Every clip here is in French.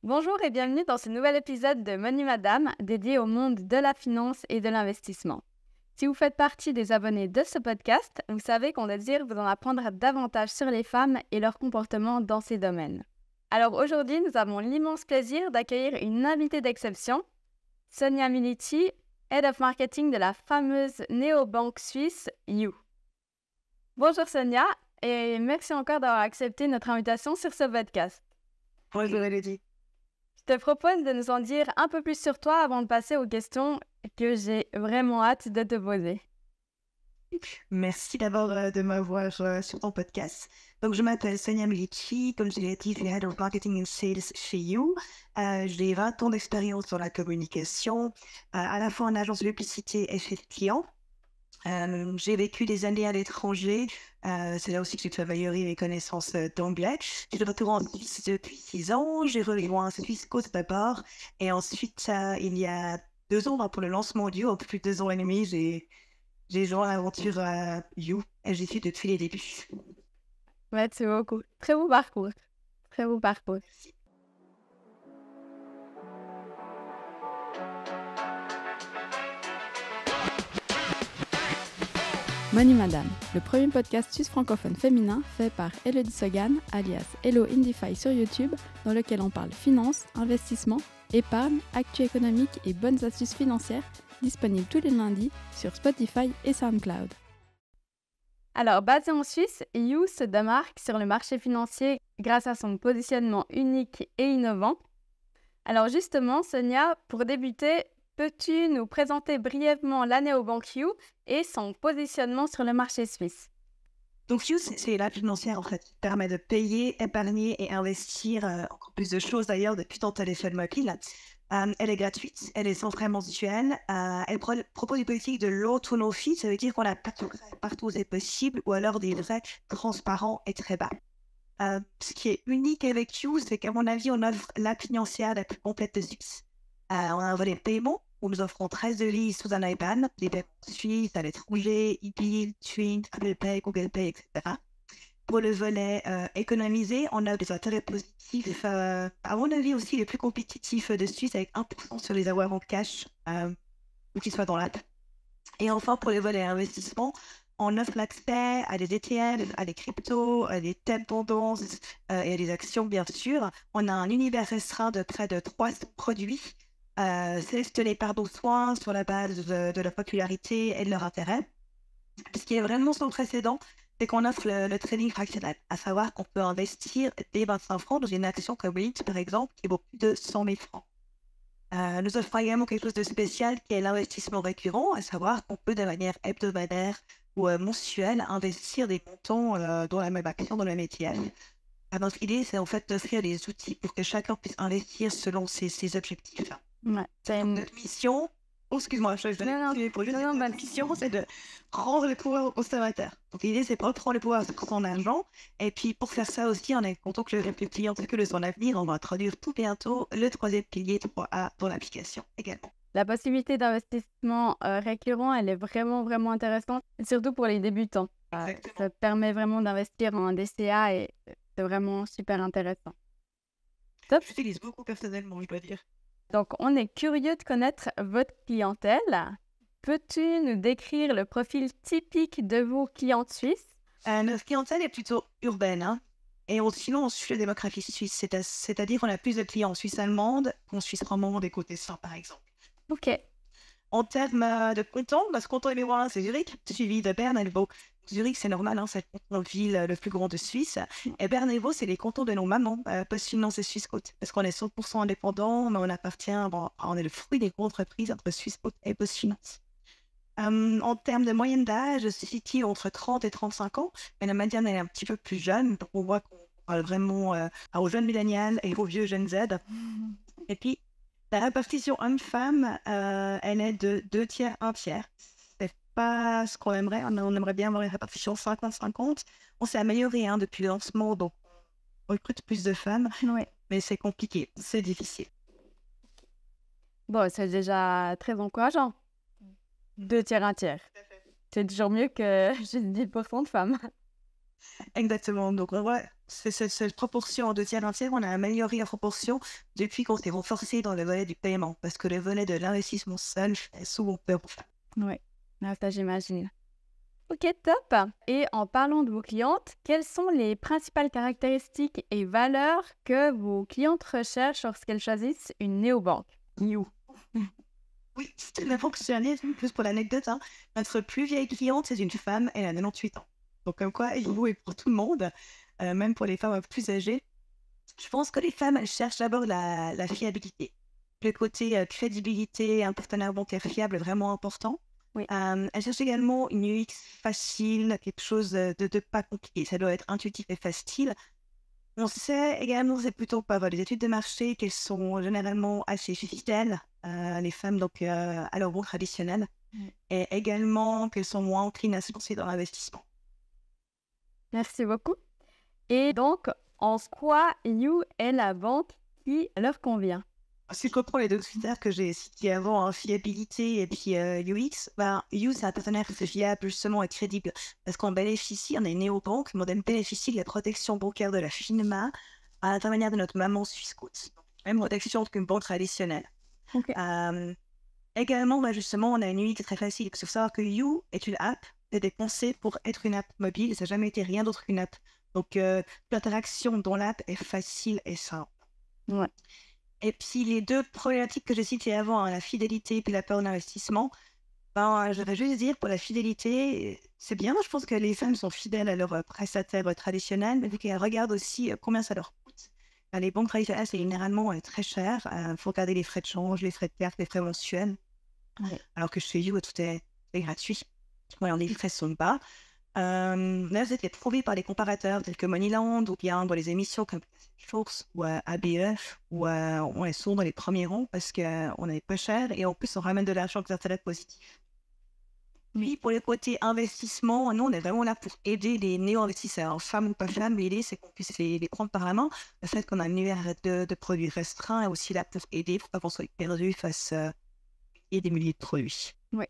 Bonjour et bienvenue dans ce nouvel épisode de Money Madame dédié au monde de la finance et de l'investissement. Si vous faites partie des abonnés de ce podcast, vous savez qu'on désire vous en apprendre davantage sur les femmes et leur comportement dans ces domaines. Alors aujourd'hui, nous avons l'immense plaisir d'accueillir une invitée d'exception, Sonia Milici, Head of Marketing de la fameuse néobanque suisse You. Bonjour Sonia et merci encore d'avoir accepté notre invitation sur ce podcast. Bonjour Elodie. Je te propose de nous en dire un peu plus sur toi avant de passer aux questions que j'ai vraiment hâte de te poser. Merci d'abord de m'avoir sur ton podcast. Donc, je m'appelle Sonia Milici, comme je l'ai dit, je suis Head of Marketing and Sales chez You. J'ai 20 ans d'expérience dans la communication, à la fois en agence de publicité et chez les clients. J'ai vécu des années à l'étranger. C'est là aussi que j'ai amélioré mes connaissances d'anglais. Je suis de retour en Suisse depuis 6 ans. J'ai rejoint Swissquote d'abord. Et ensuite, il y a 2 ans, pour le lancement du, un peu plus de 2 ans et demi, j'ai joint l'aventure You. Et j'y suis depuis les débuts. Ouais, c'est beaucoup. Très beau parcours. Très beau parcours. Money Madame, le premier podcast suisse francophone féminin fait par Elodie Sogan, alias Hello Indify sur YouTube, dans lequel on parle finance, investissement, épargne, actu économique et bonnes astuces financières, disponibles tous les lundis sur Spotify et SoundCloud. Alors, basé en Suisse, You se démarque sur le marché financier grâce à son positionnement unique et innovant. Alors justement, Sonia, pour débuter, peux-tu nous présenter brièvement la néobanque You et son positionnement sur le marché suisse? Donc, You, c'est la financière, en fait, qui permet de payer, épargner et investir encore plus de choses d'ailleurs depuis ton téléphone mobile. Elle est gratuite, elle est sans frais mensuels, elle propose une politique de low to no fee, ça veut dire qu'on n'a pas de frais partout où c'est possible, ou alors des frais transparents et très bas. Ce qui est unique avec You, c'est qu'à mon avis, on offre la financière la plus complète de Suisse. On a un volet paiement, où nous offrons 13 devises sous un IBAN, des paiements suisses, à l'étranger, e-bill, Twin, Apple Pay, Google Pay, etc. Pour le volet économisé, on a des intérêts positifs, à mon avis aussi les plus compétitifs de Suisse, avec 1% sur les avoirs en cash, ou qu'ils soient dans l'app. Et enfin, pour le volet investissement, on offre l'accès à des ETF, à des cryptos, à des thèmes tendances et à des actions, bien sûr. On a un univers restreint de près de 300 produits, sélectionnés par nos soins sur la base de leur popularité et de leur intérêt. Ce qui est vraiment sans précédent, c'est qu'on offre le trading fractionnel, à savoir qu'on peut investir dès 25 francs dans une action comme LIT, par exemple, qui vaut plus de 100 000 francs. Nous offrons également quelque chose de spécial qui est l'investissement récurrent, à savoir qu'on peut de manière hebdomadaire ou mensuelle investir des montants dans la même action, dans le même ETF. Notre idée, c'est en fait d'offrir des outils pour que chacun puisse investir selon ses objectifs. Ouais, Notre mission, excuse-moi, je vais pour juste notre mission, c'est de rendre le pouvoir aux consommateurs. Donc l'idée, c'est de reprendre le pouvoir sur son argent. Et puis pour faire ça aussi, on est content que le client que de son avenir. On va introduire tout bientôt le troisième pilier 3A dans l'application également. La possibilité d'investissement récurrent, elle est vraiment intéressante, surtout pour les débutants. Ça permet vraiment d'investir en DCA et c'est vraiment super intéressant. Top. J'utilise beaucoup personnellement, je dois dire. Donc, on est curieux de connaître votre clientèle. Peux-tu nous décrire le profil typique de vos clientes suisses? Notre clientèle est plutôt urbaine, hein. Et sinon, on suit la démographie suisse, c'est-à-dire qu'on a plus de clients en Suisse allemande qu'en Suisse romande et côté Saint, par exemple. Ok. En termes de canton, notre canton numéro 1, c'est Zurich, suivi de Berne et de Vaud. Zurich, c'est normal, hein, c'est le canton de ville le plus grand de Suisse. Et Berne et Vaud, c'est les cantons de nos mamans, PostFinance et Swissquote. Parce qu'on est 100% indépendant, mais on appartient, on est le fruit des grandes entreprises entre Swissquote et PostFinance. En termes de moyenne d'âge, se situe entre 30 et 35 ans, mais la médiane est un petit peu plus jeune, donc on voit qu'on parle vraiment aux jeunes millénials et aux vieux Gen Z. Et puis, la répartition homme-femme, elle est de 2 tiers, 1 tiers. C'est pas ce qu'on aimerait. On aimerait bien avoir une répartition 50-50. On s'est amélioré depuis le lancement, donc on recrute plus de femmes. Ouais. Mais c'est compliqué, c'est difficile. Bon, c'est déjà très encourageant. 2 tiers, 1 tiers. C'est toujours mieux que juste 10% de femmes. Exactement. Donc, ouais, Cette proportion en 2 tiers, 1 tiers, on a amélioré la proportion depuis qu'on s'est renforcé dans le volet du paiement. Parce que le volet de l'investissement seul est souvent peur aux femmes. Ouais, ça j'imagine. Ok, top. Et en parlant de vos clientes, quelles sont les principales caractéristiques et valeurs que vos clientes recherchent lorsqu'elles choisissent une néobanque? You. Oui, c'est la fonctionnalité, plus pour l'anecdote, hein. Notre plus vieille cliente, c'est une femme, elle a 98 ans. Donc comme quoi, il est pour tout le monde, même pour les femmes plus âgées. Je pense que les femmes, elles cherchent d'abord la fiabilité. Le côté crédibilité, un partenaire bancaire fiable est vraiment important. Oui. Elles cherchent également une UX facile, quelque chose de pas compliqué. Ça doit être intuitif et facile. On sait également, c'est plutôt pas les études de marché, qu'elles sont généralement assez fidèles, les femmes, donc à leur banque traditionnelle, et également qu'elles sont moins enclines à se lancer dans l'investissement. Merci beaucoup. Et donc, en quoi You est la banque qui leur convient? Si je reprends les 2 critères que j'ai cités avant, fiabilité et puis UX, You, c'est un partenaire fiable justement et crédible parce qu'on bénéficie, on est néobanque, mais on bénéficie de la protection bancaire de la FINMA à l'intermédiaire de notre maman Swissquote. Même protection qu'une banque traditionnelle. Ok. Également, justement, on a une UX très facile. Il faut savoir que You est une app, c'est pensé pour être une app mobile, ça n'a jamais été rien d'autre qu'une app. Donc, l'interaction dans l'app est facile et simple. Ouais. Et puis, les 2 problématiques que j'ai citées avant, la fidélité et puis la peur d'investissement, je vais juste dire, pour la fidélité, c'est bien. Je pense que les femmes sont fidèles à leur prestataire traditionnel, mais vu qu'elles regardent aussi combien ça leur coûte. Les banques traditionnelles, c'est généralement très cher. Il faut regarder les frais de change, les frais de carte, les frais mensuels. Ouais. Alors que chez You, tout est gratuit. Voilà, les frais sont bas. Là, vous êtes prouvé par les comparateurs tels que Moneyland ou bien dans les émissions comme Source ou ABF où on est souvent dans les premiers rangs parce qu'on est pas cher et en plus on ramène de l'argent avec des intérêts positifs. Puis pour les côtés investissement, nous on est vraiment là pour aider les néo-investisseurs, femmes ou pas femmes. L'idée c'est qu'on puisse les prendre par la main. Le fait qu'on a un univers de produits restreint est aussi là pour aider, pour pas qu'on soit perdu face à des milliers de produits. Oui.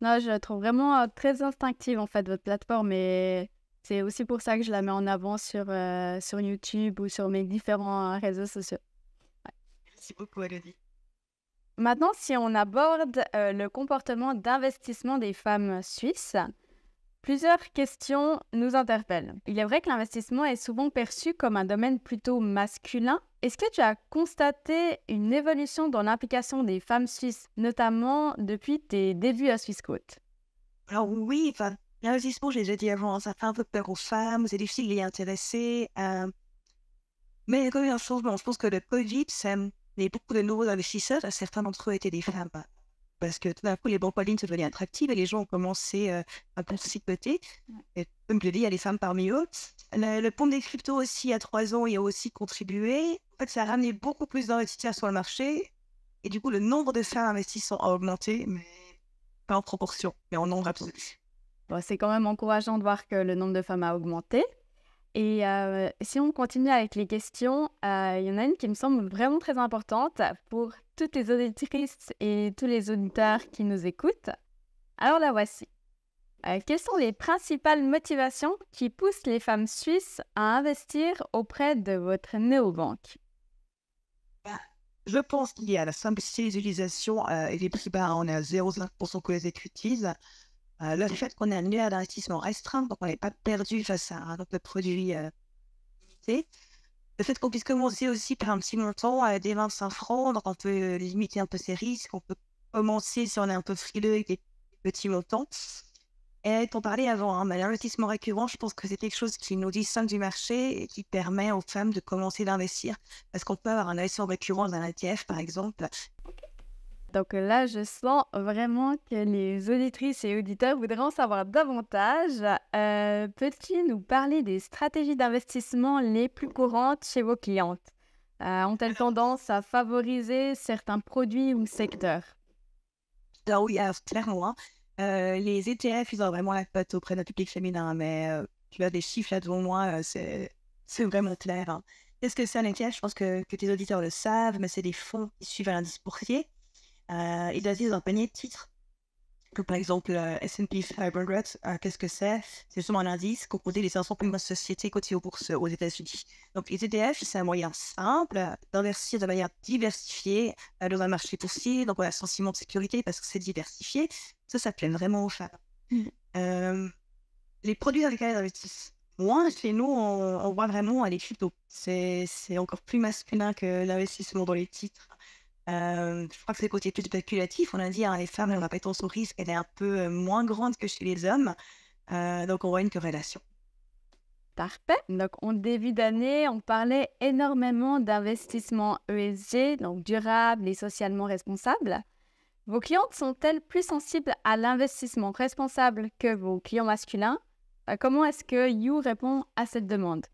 Non, je la trouve vraiment très instinctive en fait, votre plateforme, et c'est aussi pour ça que je la mets en avant sur YouTube ou sur mes différents réseaux sociaux. Ouais. Merci beaucoup, Elodie. Maintenant, si on aborde le comportement d'investissement des femmes suisses, plusieurs questions nous interpellent. Il est vrai que l'investissement est souvent perçu comme un domaine plutôt masculin. Est-ce que tu as constaté une évolution dans l'implication des femmes suisses, notamment depuis tes débuts à Swissquote? Alors oui, l'investissement, j'ai déjà dit avant, ça fait un peu peur aux femmes, c'est difficile d'y intéresser. Mais il y a quand même un changement. Je pense que le Covid, ça a amené beaucoup de nouveaux investisseurs. Certains d'entre eux étaient des femmes. Parce que tout d'un coup, les banques en ligne se devenaient attractives et les gens ont commencé à penser de côté. Et comme je l'ai dit, il y a les femmes parmi eux. Le pont des cryptos aussi, il y a 3 ans, il a aussi contribué. En fait, ça a ramené beaucoup plus d'investisseurs sur le marché. Et du coup, le nombre de femmes investissant a augmenté, mais pas en proportion, mais en nombre absolu. Bon, c'est quand même encourageant de voir que le nombre de femmes a augmenté. Et si on continue avec les questions, il y en a une qui me semble vraiment très importante pour toutes les auditrices et tous les auditeurs qui nous écoutent. Alors la voici. Quelles sont les principales motivations qui poussent les femmes suisses à investir auprès de votre néobanque? Je pense qu'il y a la simplicité des utilisations et les prix bas. On est à 0,5% que les utilisent. Le fait qu'on ait un univers d'investissement restreint, donc on n'est pas perdu face à un autre produit limité. Le fait qu'on puisse commencer aussi par un petit montant à des 25 francs, donc on peut limiter un peu ses risques. On peut commencer si on est un peu frileux avec des petits montants. Et t'en parlais avant, mais l'investissement récurrent, je pense que c'est quelque chose qui nous distingue du marché et qui permet aux femmes de commencer d'investir. Parce qu'on peut avoir un investissement récurrent dans un ETF, par exemple. Donc là, je sens vraiment que les auditrices et auditeurs voudraient en savoir davantage. Peux-tu nous parler des stratégies d'investissement les plus courantes chez vos clientes? Ont-elles tendance à favoriser certains produits ou secteurs? Alors oui, clairement, les ETF, ils ont vraiment la cote auprès d'un public féminin, mais tu as des chiffres là devant moi, c'est vraiment clair. Qu'est-ce que c'est un ETF? Je pense que tes auditeurs le savent, mais c'est des fonds qui suivent un indice boursier. Ils investissent dans un panier de titres. Comme par exemple S&P 500, qu'est-ce que c'est? C'est justement un indice composé des 500 plus grosses sociétés cotées aux bourses aux États-Unis. Donc les ETF, c'est un moyen simple d'investir de manière diversifiée dans un marché boursier, donc on a un sentiment de sécurité parce que c'est diversifié. Ça plaît vraiment aux femmes. Euh, les produits avec lesquels elles investissent moins, chez nous, on voit vraiment les cryptos. C'est encore plus masculin que l'investissement dans les titres. Je crois que c'est le côté plus spéculatif. On a dit, les femmes, leur appétence au risque, elle est un peu moins grande que chez les hommes. Donc, on voit une corrélation. Parfait. Donc, en début d'année, on parlait énormément d'investissement ESG, donc durable et socialement responsable. Vos clientes sont-elles plus sensibles à l'investissement responsable que vos clients masculins? Comment est-ce que You répond à cette demande?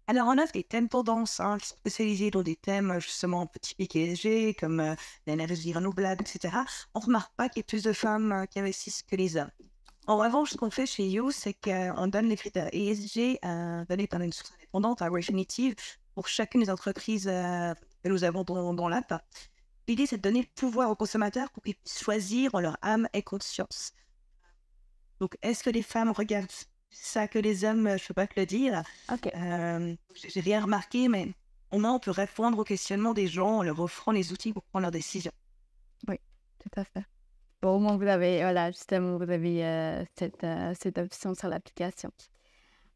Alors, on offre des thèmes tendances spécialisés dans des thèmes justement typiques ESG, comme l'énergie renouvelable, etc. On ne remarque pas qu'il y ait plus de femmes qui investissent que les hommes. En revanche, ce qu'on fait chez You, c'est qu'on donne les critères ESG donnés par une source indépendante, Refinitiv, pour chacune des entreprises que nous avons dans l'app. L'idée, c'est de donner le pouvoir aux consommateurs pour qu'ils puissent choisir en leur âme et conscience. Donc, est-ce que les femmes regardent ça que les hommes? Je ne peux pas te le dire. Ok. J'ai rien remarqué, mais au moins, on peut répondre aux questionnements des gens en leur offrant les outils pour prendre leurs décisions. Oui, tout à fait. Bon, au moins, vous avez cette option sur l'application.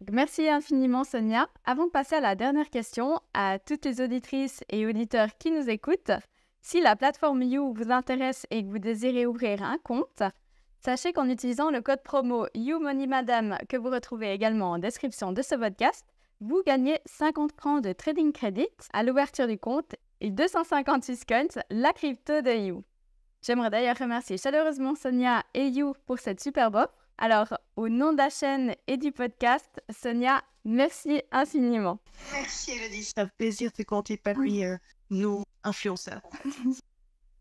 Donc, merci infiniment, Sonia. Avant de passer à la dernière question, à toutes les auditrices et auditeurs qui nous écoutent, si la plateforme You vous intéresse et que vous désirez ouvrir un compte, sachez qu'en utilisant le code promo YouMoneyMadam que vous retrouvez également en description de ce podcast, vous gagnez 50 francs de trading credit à l'ouverture du compte et 250 Swisscoins, la crypto de You. J'aimerais d'ailleurs remercier chaleureusement Sonia et You pour cette superbe offre. Alors, au nom de la chaîne et du podcast, Sonia, merci infiniment. Merci Elodie, c'est un plaisir de compter parmi nos influenceurs.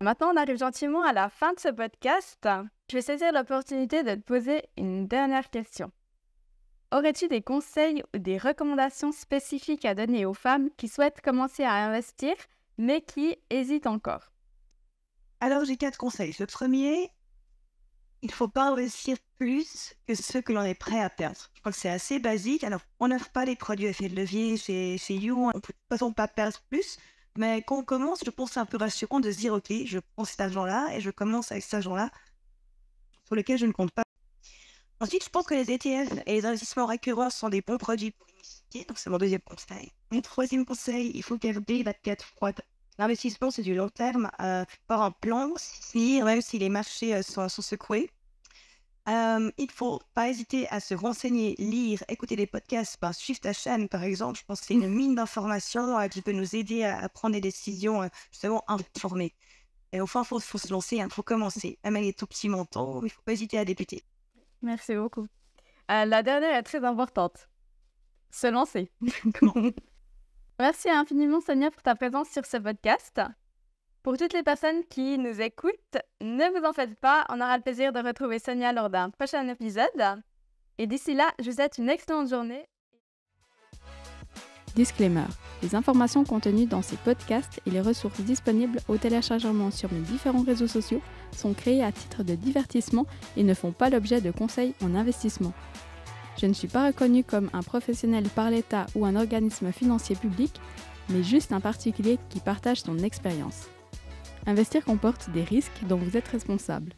Maintenant, on arrive gentiment à la fin de ce podcast. Je vais saisir l'opportunité de te poser une dernière question. Aurais-tu des conseils ou des recommandations spécifiques à donner aux femmes qui souhaitent commencer à investir, mais qui hésitent encore? Alors, j'ai 4 conseils. Le premier, il ne faut pas investir plus que ce que l'on est prêt à perdre. Je crois que c'est assez basique. Alors, on n'offre pas les produits effet de levier chez You. On ne peut de toute façon pas perdre plus. Mais quand on commence, je pense que c'est un peu rassurant de se dire, OK, je prends cet argent-là et je commence avec cet argent-là sur lequel je ne compte pas. Ensuite, je pense que les ETF et les investissements récurrents sont des bons produits pour initier. Donc, c'est mon deuxième conseil. Mon troisième conseil, il faut garder la tête froide. L'investissement, c'est du long terme, par un plan, même si les marchés sont secoués. Il ne faut pas hésiter à se renseigner, lire, écouter des podcasts, suivre ta chaîne par exemple. Je pense que c'est une mine d'informations qui peut nous aider à prendre des décisions justement informées. Et au fond, il faut se lancer, il faut commencer. Même les tout petits montants, il ne faut pas hésiter à débuter. Merci beaucoup. La dernière est très importante. Se lancer. Merci infiniment Sonia pour ta présence sur ce podcast. Pour toutes les personnes qui nous écoutent, ne vous en faites pas, on aura le plaisir de retrouver Sonia lors d'un prochain épisode. Et d'ici là, je vous souhaite une excellente journée. Disclaimer. Les informations contenues dans ces podcasts et les ressources disponibles au téléchargement sur mes différents réseaux sociaux sont créées à titre de divertissement et ne font pas l'objet de conseils en investissement. Je ne suis pas reconnue comme un professionnel par l'État ou un organisme financier public, mais juste un particulier qui partage son expérience. Investir comporte des risques dont vous êtes responsable.